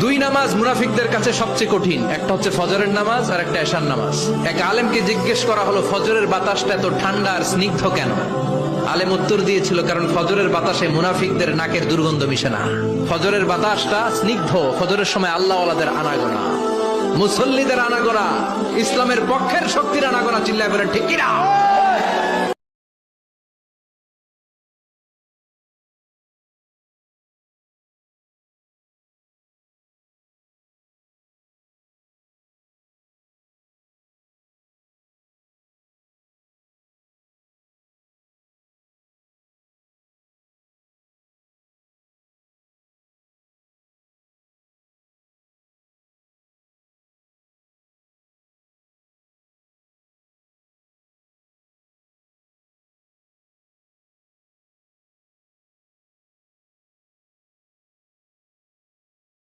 দুই নামাজ মুনাফিকদের কাছে সবচেয়ে কঠিন, একটা হচ্ছে ফজরের নামাজ আর একটা এশার নামাজ। এক আলেমকে জিজ্ঞেস করা হলো ফজরের বাতাসটা এত ঠান্ডা আর স্নিগ্ধ কেন? আলেম উত্তর দিয়েছিল, কারণ ফজরের বাতাসে মুনাফিকদের নাকের দুর্গন্ধ মিশে না। ফজরের বাতাসটা স্নিগ্ধ, ফজরের সময় আল্লাহওয়ালাদের আনাগোনা, মুসল্লিদের আনাগোনা, ইসলামের পক্ষের শক্তির আনাগোনা। চিল্লায় বলেন ঠিক কিনা?